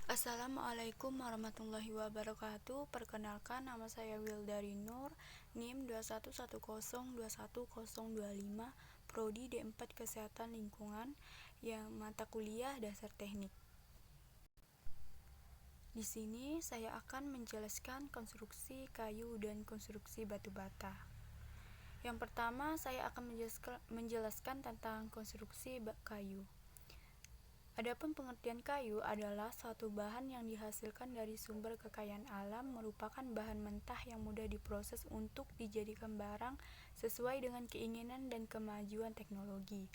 Assalamualaikum warahmatullahi wabarakatuh. Perkenalkan, nama saya Wildari Nur, NIM 2110210025, Prodi D4 Kesehatan Lingkungan, yang mata kuliah Dasar Teknik. Di sini saya akan menjelaskan konstruksi kayu dan konstruksi batu bata. Yang pertama, saya akan menjelaskan tentang konstruksi kayu. Adapun pengertian kayu adalah suatu bahan yang dihasilkan dari sumber kekayaan alam, merupakan bahan mentah yang mudah diproses untuk dijadikan barang sesuai dengan keinginan dan kemajuan teknologi.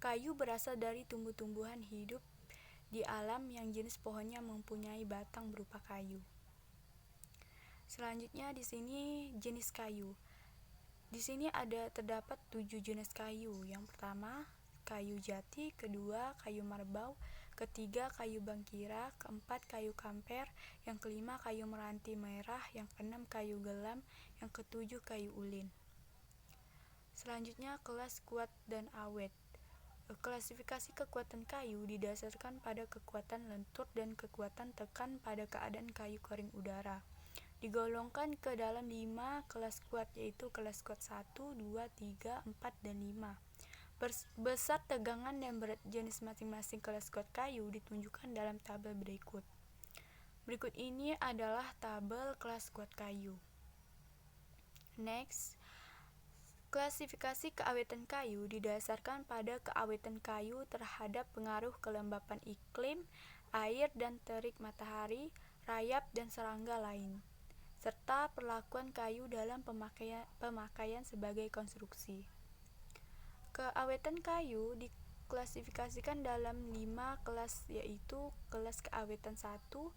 Kayu berasal dari tumbuh-tumbuhan hidup di alam yang jenis pohonnya mempunyai batang berupa kayu. Selanjutnya di sini jenis kayu. Di sini terdapat 7 jenis kayu. Yang pertama, kayu jati, kedua kayu marbau, ketiga kayu bangkira, keempat kayu kamper, yang kelima kayu meranti merah, yang keenam kayu gelam, yang ketujuh kayu ulin. Selanjutnya kelas kuat dan awet. Klasifikasi kekuatan kayu didasarkan pada kekuatan lentur dan kekuatan tekan pada keadaan kayu kering udara. Digolongkan ke dalam 5 kelas kuat, yaitu kelas kuat 1, 2, 3, 4, dan 5. Besar tegangan dan berat jenis masing-masing kelas kuat kayu ditunjukkan dalam tabel berikut. Berikut ini adalah tabel kelas kuat kayu. Next, klasifikasi keawetan kayu didasarkan pada keawetan kayu terhadap pengaruh kelembapan iklim, air dan terik matahari, rayap dan serangga lain, serta perlakuan kayu dalam pemakaian sebagai konstruksi. Keawetan kayu diklasifikasikan dalam 5 kelas, yaitu kelas keawetan 1, 2,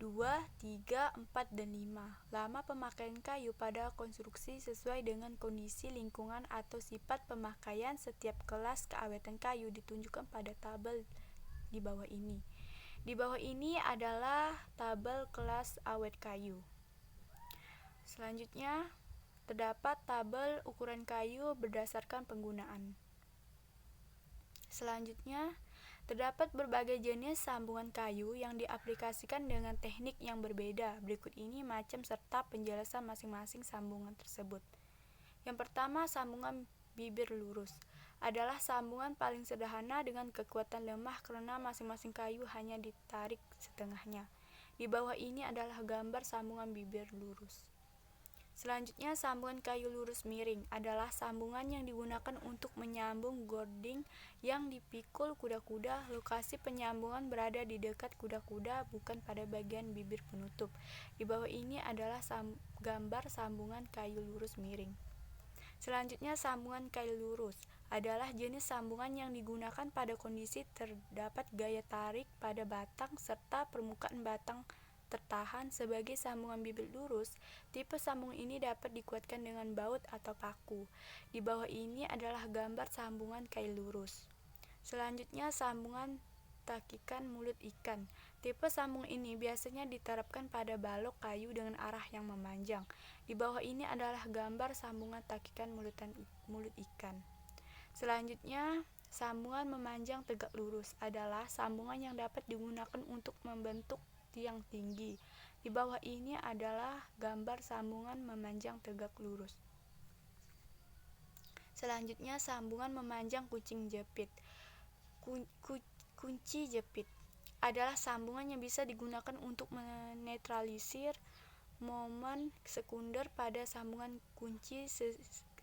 3, 4, dan 5. Lama pemakaian kayu pada konstruksi sesuai dengan kondisi lingkungan atau sifat pemakaian setiap kelas keawetan kayu ditunjukkan pada tabel di bawah ini. Di bawah ini adalah tabel kelas awet kayu. Selanjutnya, terdapat tabel ukuran kayu berdasarkan penggunaan. Selanjutnya, terdapat berbagai jenis sambungan kayu yang diaplikasikan dengan teknik yang berbeda. Berikut ini macam serta penjelasan masing-masing sambungan tersebut. Yang pertama, sambungan bibir lurus adalah sambungan paling sederhana dengan kekuatan lemah karena masing-masing kayu hanya ditarik setengahnya. Di bawah ini adalah gambar sambungan bibir lurus. Selanjutnya, sambungan kayu lurus miring adalah sambungan yang digunakan untuk menyambung gording yang dipikul kuda-kuda. Lokasi penyambungan berada di dekat kuda-kuda, bukan pada bagian bibir penutup. Di bawah ini adalah gambar sambungan kayu lurus miring. Selanjutnya, sambungan kayu lurus adalah jenis sambungan yang digunakan pada kondisi terdapat gaya tarik pada batang serta permukaan batang tertahan. Sebagai sambungan bibir lurus, tipe sambungan ini dapat dikuatkan dengan baut atau paku. Di bawah ini adalah gambar sambungan kayu lurus. Selanjutnya, sambungan takikan mulut ikan. Tipe sambungan ini biasanya diterapkan pada balok kayu dengan arah yang memanjang. Di bawah ini adalah gambar sambungan takikan mulut ikan. Selanjutnya, sambungan memanjang tegak lurus adalah sambungan yang dapat digunakan untuk membentuk tiang tinggi. Di bawah ini adalah gambar sambungan memanjang tegak lurus. Selanjutnya, sambungan memanjang kuncing jepit. Kunci jepit adalah sambungan yang bisa digunakan untuk menetralisir momen sekunder pada sambungan kunci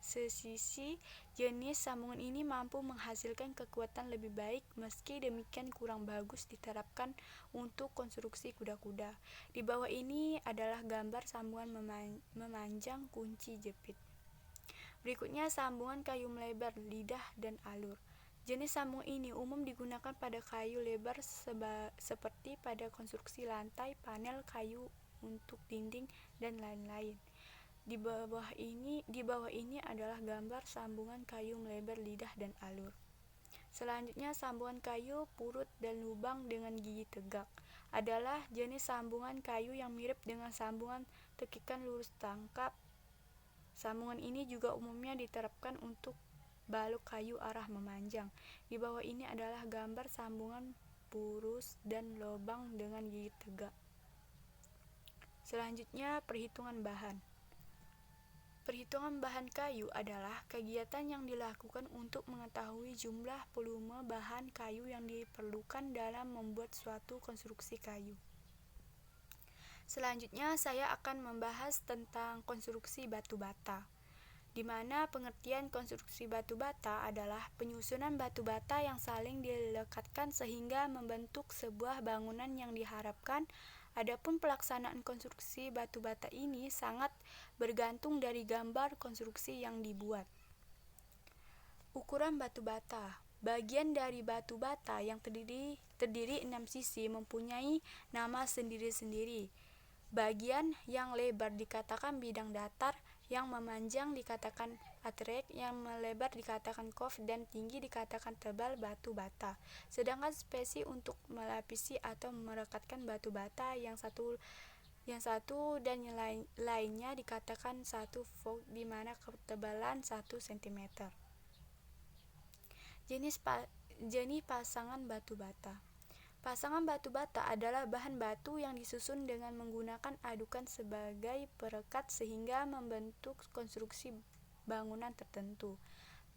sesisi. Jenis sambungan ini mampu menghasilkan kekuatan lebih baik, meski demikian kurang bagus diterapkan untuk konstruksi kuda-kuda. Di bawah ini adalah gambar sambungan memanjang kunci jepit. Berikutnya, sambungan kayu melebar, lidah, dan alur. Jenis sambungan ini umum digunakan pada kayu lebar seperti pada konstruksi lantai, panel kayu untuk dinding, dan lain-lain. Di bawah ini adalah gambar sambungan kayu melebar, lidah, dan alur. Selanjutnya, sambungan kayu purut dan lubang dengan gigi tegak adalah jenis sambungan kayu yang mirip dengan sambungan takikan lurus tangkap. Sambungan ini juga umumnya diterapkan untuk balok kayu arah memanjang. Di bawah ini adalah gambar sambungan purus dan lubang dengan gigi tegak. Selanjutnya, perhitungan bahan. Perhitungan bahan kayu adalah kegiatan yang dilakukan untuk mengetahui jumlah volume bahan kayu yang diperlukan dalam membuat suatu konstruksi kayu. Selanjutnya, saya akan membahas tentang konstruksi batu bata, di mana pengertian konstruksi batu bata adalah penyusunan batu bata yang saling dilekatkan sehingga membentuk sebuah bangunan yang diharapkan. Adapun pelaksanaan konstruksi batu bata ini sangat bergantung dari gambar konstruksi yang dibuat. Ukuran batu bata. Bagian dari batu bata yang terdiri 6 sisi mempunyai nama sendiri-sendiri. Bagian yang lebar dikatakan bidang datar, yang memanjang dikatakan atrek, yang melebar dikatakan kof, dan tinggi dikatakan tebal batu bata. Sedangkan spesi untuk melapisi atau merekatkan batu bata yang satu dan yang lainnya dikatakan satu vogt, di mana ketebalan 1 cm. Jenis pasangan batu bata. Pasangan batu bata adalah bahan batu yang disusun dengan menggunakan adukan sebagai perekat sehingga membentuk konstruksi bangunan tertentu.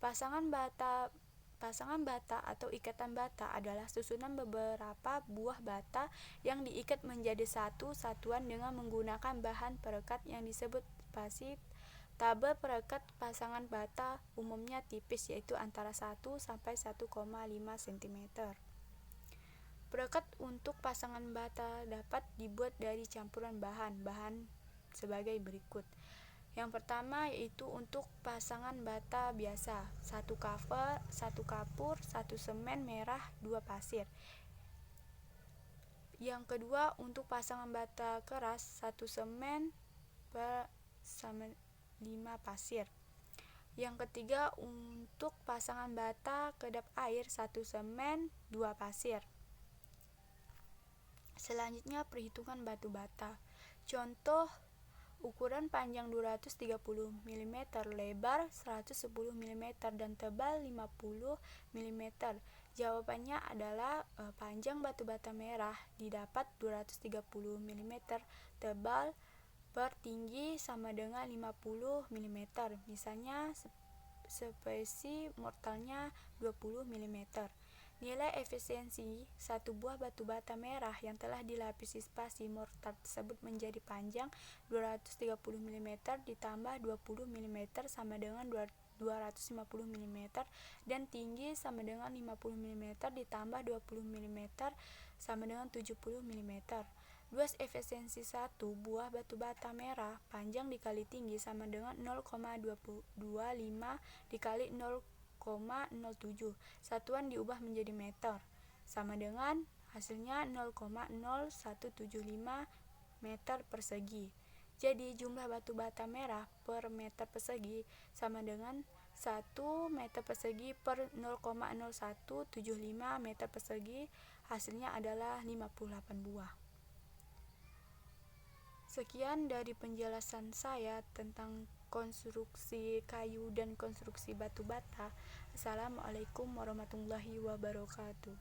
Pasangan bata atau ikatan bata adalah susunan beberapa buah bata yang diikat menjadi satu satuan dengan menggunakan bahan perekat yang disebut spasi. Tabel perekat pasangan bata umumnya tipis, yaitu antara 1 sampai 1,5 cm. Perekat untuk pasangan bata dapat dibuat dari campuran bahan sebagai berikut. Yang pertama yaitu untuk pasangan bata biasa, 1 cover, 1 kapur, 1 semen merah, 2 pasir. Yang kedua untuk pasangan bata keras, 1 semen sama 5 pasir. Yang ketiga untuk pasangan bata kedap air, 1 semen, 2 pasir. Selanjutnya, perhitungan batu bata. Contoh, ukuran panjang 230 mm, lebar 110 mm, dan tebal 50 mm. Jawabannya adalah panjang batu bata merah didapat 230 mm, tebal per tinggi sama dengan 50 mm. Misalnya spesi mortalnya 20 mm. Nilai efisiensi satu buah batu bata merah yang telah dilapisi spasi mortar tersebut menjadi panjang 230 mm ditambah 20 mm sama dengan 250 mm, dan tinggi sama dengan 50 mm ditambah 20 mm sama dengan 70 mm. Luas efisiensi satu buah batu bata merah panjang dikali tinggi sama dengan 0,25 dikali 0,07. Satuan diubah menjadi meter, sama dengan hasilnya 0,0175 meter persegi. Jadi jumlah batu bata merah per meter persegi sama dengan 1 meter persegi per 0,0175 meter persegi. Hasilnya adalah 58 buah. Sekian dari penjelasan saya tentang konstruksi kayu dan konstruksi batu bata. Assalamualaikum warahmatullahi wabarakatuh.